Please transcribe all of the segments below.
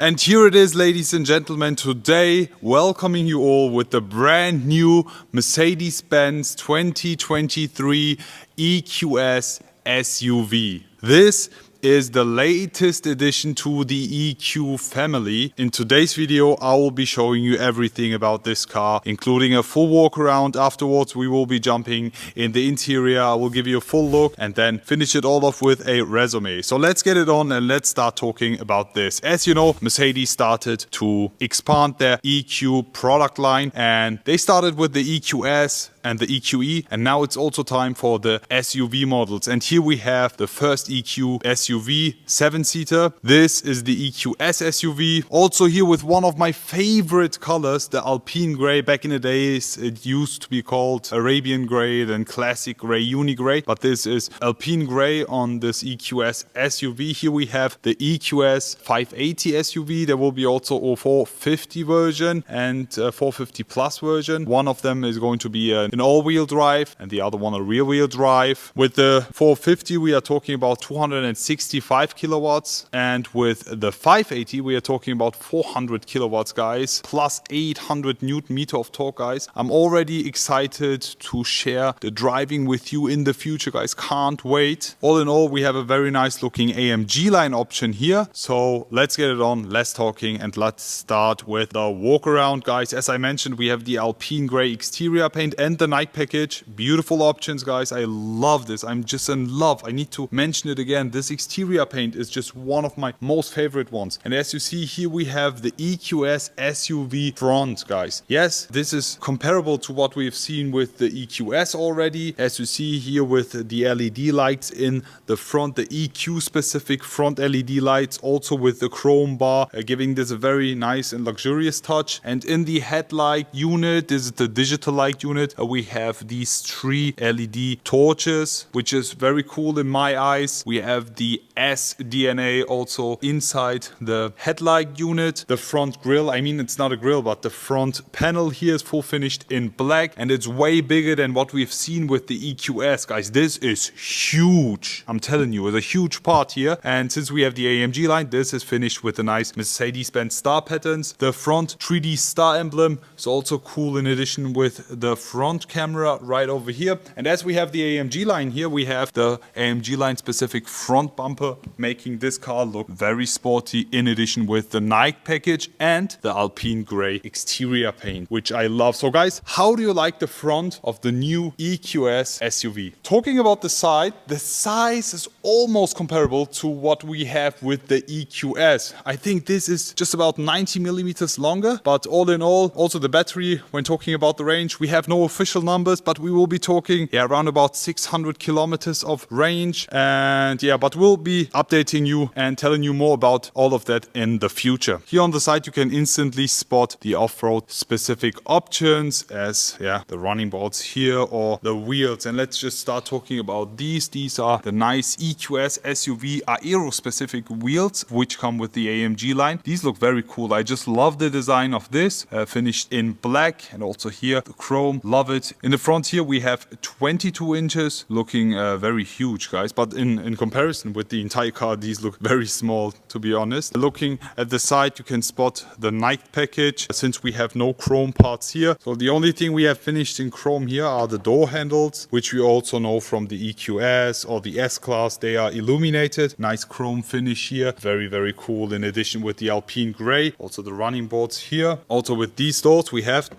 And here it is, ladies and gentlemen, today welcoming you all with the brand new Mercedes-Benz 2023 EQS SUV. This is the latest addition to the EQ family. In today's video, I will be showing you everything about this car, including a full walk around. Afterwards, we will be jumping in the interior. I will give you a full look and then finish it all off with a resume. So let's get it on and let's start talking about this. As you know, Mercedes started to expand their EQ product line, and they started with the EQS and the EQE, and now it's also time for the SUV models. And here we have the first EQ SUV 7-seater. This is the EQS SUV. Also here with one of my favorite colors, the Alpine Grey. Back in the days, it used to be called Arabian Grey, then Classic Grey, Uni Grey, but this is Alpine Grey on this EQS SUV. Here we have the EQS 580 SUV. There will be also a 450 version and a 450 plus version. One of them is going to be an all-wheel drive and the other one a rear-wheel drive. With the 450 we are talking about 265 kilowatts, and with the 580 we are talking about 400 kilowatts, guys, plus 800 newton meter of torque, guys. I'm already excited to share the driving with you in the future, guys. Can't wait. All in all, we have a very nice looking AMG line option here. So let's get it on, less talking, and let's start with the walk around, guys. As I mentioned, we have the Alpine Grey exterior paint and the night package. Beautiful options, guys. I love this. I'm just in love. I need to mention it again. This exterior paint is just one of my most favorite ones. And as you see here, we have the EQS SUV front, guys. Yes, this is comparable to what we've seen with the EQS already. As you see here with the LED lights in the front, the EQ specific front LED lights, also with the chrome bar, giving this a very nice and luxurious touch. And in the headlight unit, this is the digital light unit, we have these 3 LED torches, which is very cool in my eyes. We have the SDNA also inside the headlight unit. The front grille, I mean, it's not a grille, but the front panel here is full finished in black, and it's way bigger than what we've seen with the EQS, guys. This is huge. I'm telling you, it's a huge part here. And since we have the AMG line, this is finished with the nice Mercedes-Benz star patterns. The front 3D star emblem is also cool, in addition with the front camera right over here. And as we have the AMG line here, we have the AMG line specific front bumper, making this car look very sporty, in addition with the night package and the Alpine Grey exterior paint, which I love. So guys, how do you like the front of the new EQS SUV? Talking about the side, the size is almost comparable to what we have with the EQS. I think this is just about 90 millimeters longer, but all in all, also the battery, when talking about the range, we have no official numbers, but we will be talking around about 600 kilometers of range. And yeah, but we'll be updating you and telling you more about all of that in the future. Here on the side, you can instantly spot the off-road specific options, as the running boards here or the wheels. And let's just start talking about these. These are the nice EQS SUV aero specific wheels, which come with the AMG line. These look very cool. I just love the design of this, finished in black, and also here the chrome. Love it. In the front here we have 22 inches, looking very huge, guys, but in comparison with the entire car, these look very small, to be honest. Looking at the side, you can spot the night package, since we have no chrome parts here. So the only thing we have finished in chrome here are the door handles, which we also know from the EQS or the S-Class. They are illuminated. Nice chrome finish here. Very, very cool. In addition with the Alpine Grey, also the running boards here. Also with these doors, we have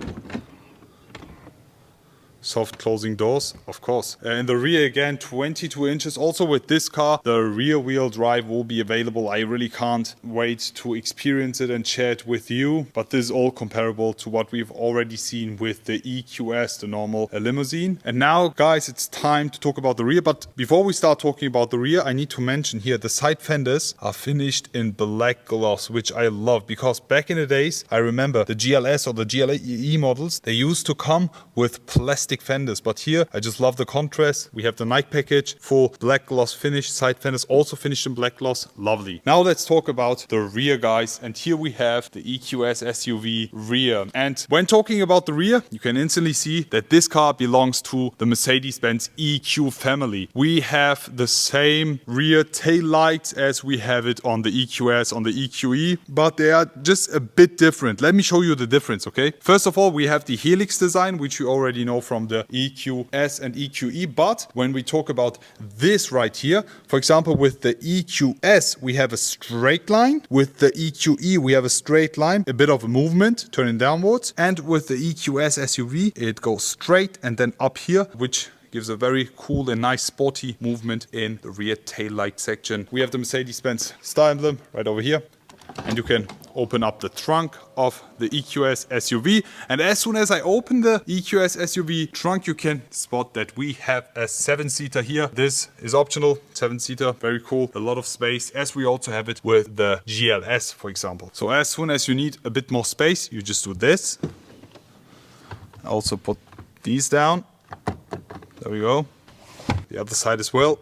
soft closing doors, of course. In the rear again, 22 inches. Also with this car, the rear wheel drive will be available. I really can't wait to experience it and share it with you. But this is all comparable to what we've already seen with the EQS, the normal limousine. And now, guys, it's time to talk about the rear. But before we start talking about the rear, I need to mention here the side fenders are finished in black gloss, which I love, because back in the days, I remember the GLS or the GLE models, they used to come with plastic classic fenders, but here I just love the contrast. We have the Nike package, full black gloss finish, side fenders also finished in black gloss, lovely. Now let's talk about the rear, guys, and here we have the EQS SUV rear. And when talking about the rear, you can instantly see that this car belongs to the Mercedes-Benz EQ family. We have the same rear tail lights as we have it on the EQS, on the EQE, but they are just a bit different. Let me show you the difference, okay? First of all, we have the helix design, which you already know from the EQS and EQE, but when we talk about this right here, for example, with the EQS, we have a straight line. With the EQE, we have a straight line, a bit of a movement, turning downwards. And with the EQS SUV, it goes straight and then up here, which gives a very cool and nice sporty movement in the rear taillight section. We have the Mercedes-Benz star emblem right over here. And you can open up the trunk of the EQS SUV. And as soon as I open the EQS SUV trunk, you can spot that we have a 7-seater here. This is optional, 7-seater, very cool, a lot of space, as we also have it with the GLS, for example. So as soon as you need a bit more space, you just do this. Also put these down. There we go. The other side as well.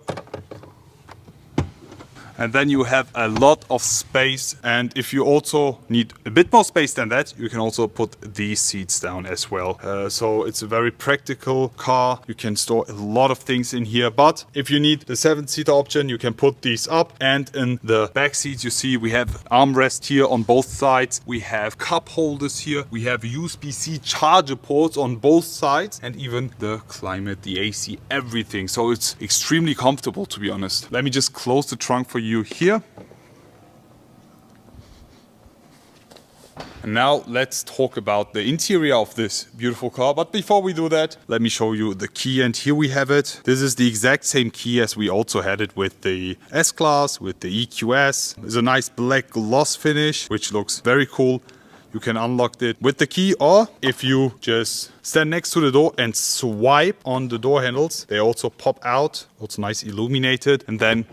And then you have a lot of space. And if you also need a bit more space than that, you can also put these seats down as well. So it's a very practical car. You can store a lot of things in here. But if you need the 7-seater option, you can put these up. And in the back seats, you see we have armrest here on both sides. We have cup holders here. We have USB-C charger ports on both sides. And even the climate, the AC, everything. So it's extremely comfortable, to be honest. Let me just close the trunk for you here. And now let's talk about the interior of this beautiful car. But before we do that, let me show you the key. And here we have it. This is the exact same key as we also had it with the S-Class, with the EQS. There's a nice black gloss finish, which looks very cool. You can unlock it with the key, or if you just stand next to the door and swipe on the door handles, they also pop out, also nice illuminated, and then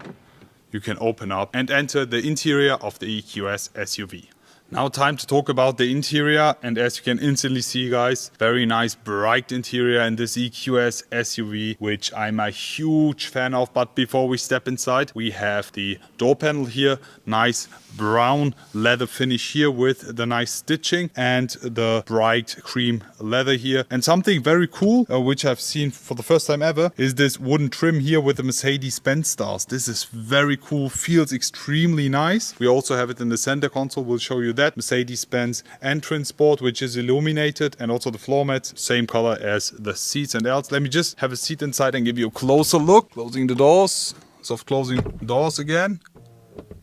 you can open up and enter the interior of the EQS SUV. Now time to talk about the interior, and as you can instantly see, guys, very nice bright interior in this EQS SUV, which I'm a huge fan of. But before we step inside, we have the door panel here, nice brown leather finish here with the nice stitching and the bright cream leather here. And something very cool, which I've seen for the first time ever, is this wooden trim here with the Mercedes-Benz stars. This is very cool, feels extremely nice. We also have it in the center console, we'll show you that. Mercedes-Benz entrance board, which is illuminated, and also the floor mats, same color as the seats and else. Let me just have a seat inside and give you a closer look. Closing the doors, soft closing doors again.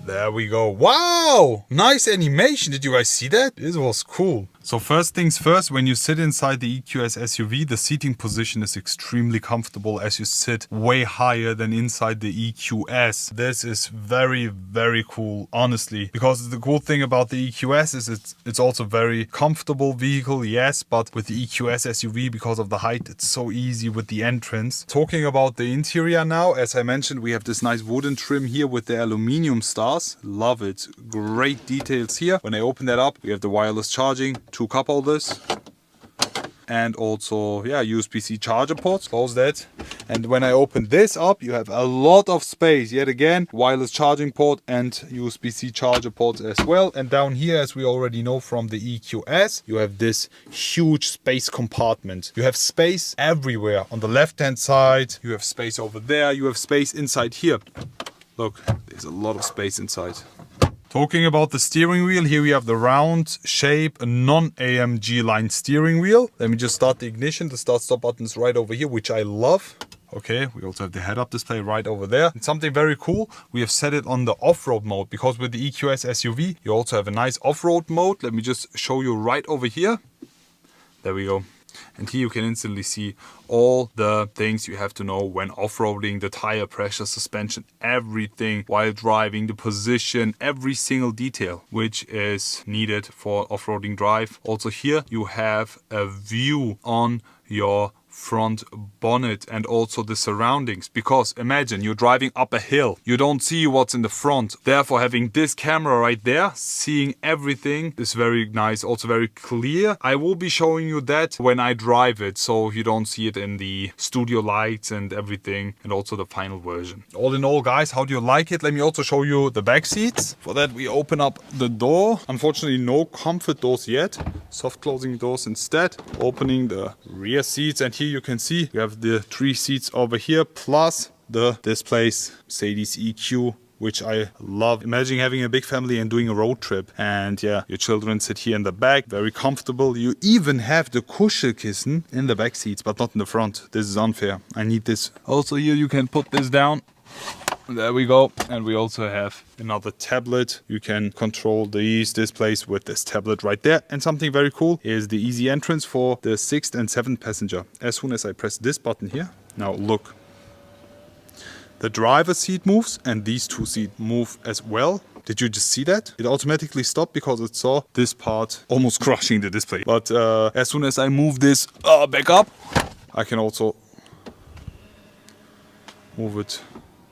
There we go. Wow! Nice animation. Did you guys see that? This was cool. So first things first, when you sit inside the EQS SUV, the seating position is extremely comfortable as you sit way higher than inside the EQS. This is very, very cool, honestly. Because the cool thing about the EQS is it's also very comfortable vehicle, yes, but with the EQS SUV, because of the height, it's so easy with the entrance. Talking about the interior now, as I mentioned, we have this nice wooden trim here with the aluminum stars. Love it. Great details here. When I open that up, we have the wireless charging, 2 cup holders, and also USB-C charger ports. Close that. And when I open this up, you have a lot of space. Yet again, wireless charging port and USB-C charger ports as well. And down here, as we already know from the EQS, you have this huge space compartment. You have space everywhere. On the left hand side, you have space over there, you have space inside here. Look, there's a lot of space inside. Talking about the steering wheel, here we have the round shape, non-AMG line steering wheel. Let me just start the ignition. The start-stop button is right over here, which I love. Okay, we also have the head-up display right over there. And something very cool, we have set it on the off-road mode, because with the EQS SUV, you also have a nice off-road mode. Let me just show you right over here. There we go. And here you can instantly see all the things you have to know when off-roading, the tire pressure, suspension, everything while driving, the position, every single detail which is needed for off-roading drive. Also here you have a view on your front bonnet and also the surroundings, because imagine you're driving up a hill, you don't see what's in the front. Therefore, having this camera right there, seeing everything is very nice, also very clear. I will be showing you that when I drive it, so you don't see it in the studio lights and everything, and also the final version. All in all, guys, how do you like it? Let me also show you the back seats. For that, we open up the door. Unfortunately, no comfort doors yet, soft closing doors instead. Opening the rear seats, and here you can see you have the 3 seats over here, plus the displays Mercedes EQ, which I love. Imagine having a big family and doing a road trip, and yeah, your children sit here in the back, very comfortable. You even have the Kuschelkissen in the back seats, but not in the front. This is unfair. I need this. Also here you can put this down. There we go. And we also have another tablet. You can control these displays with this tablet right there. And something very cool is the easy entrance for the 6th and 7th passenger. As soon as I press this button here, now look. The driver's seat moves and these 2 seats move as well. Did you just see that? It automatically stopped because it saw this part almost crushing the display. But as soon as I move this back up, I can also move it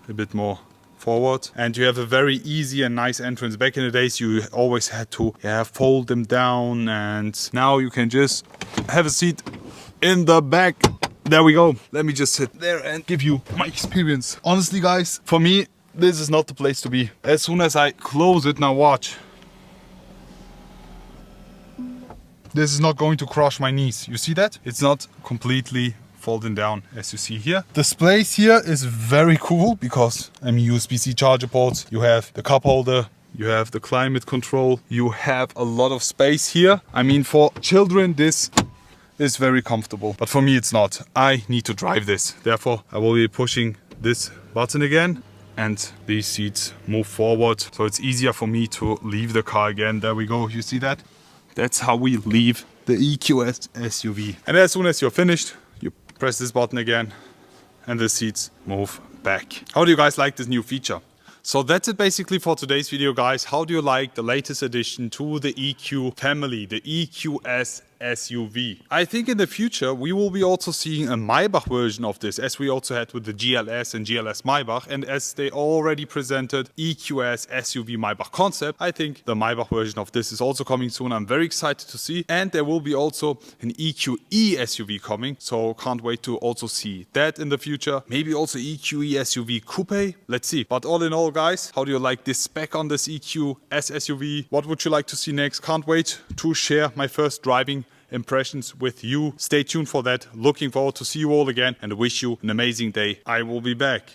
a bit more forward, and you have a very easy and nice entrance. Back in the days you always had to fold them down, and now you can just have a seat in the back. There we go. Let me just sit there and give you my experience. Honestly, guys, for me this is not the place to be. As soon as I close it, now watch, this is not going to crush my knees. You see that? It's not completely folding down, as you see here. The space here is very cool because USB-C charger ports, you have the cup holder, you have the climate control, you have a lot of space here. I mean, for children this is very comfortable, but for me it's not. I need to drive this. Therefore, I will be pushing this button again and these seats move forward, so it's easier for me to leave the car again. There we go, you see that? That's how we leave the EQS SUV. And as soon as you're finished, you press this button again and the seats move back. How do you guys like this new feature? So that's it basically for today's video, guys. How do you like the latest addition to the EQ family, the EQS SUV? I think in the future we will be also seeing a Maybach version of this, as we also had with the GLS and GLS Maybach, and as they already presented EQS SUV Maybach concept, I think the Maybach version of this is also coming soon. I'm very excited to see, and there will be also an EQE SUV coming, so can't wait to also see that in the future. Maybe also EQE SUV Coupe, let's see. But all in all, guys, how do you like this spec on this EQS SUV? What would you like to see next? Can't wait to share my first driving impressions with you. Stay tuned for that. Looking forward to see you all again and wish you an amazing day. I will be back.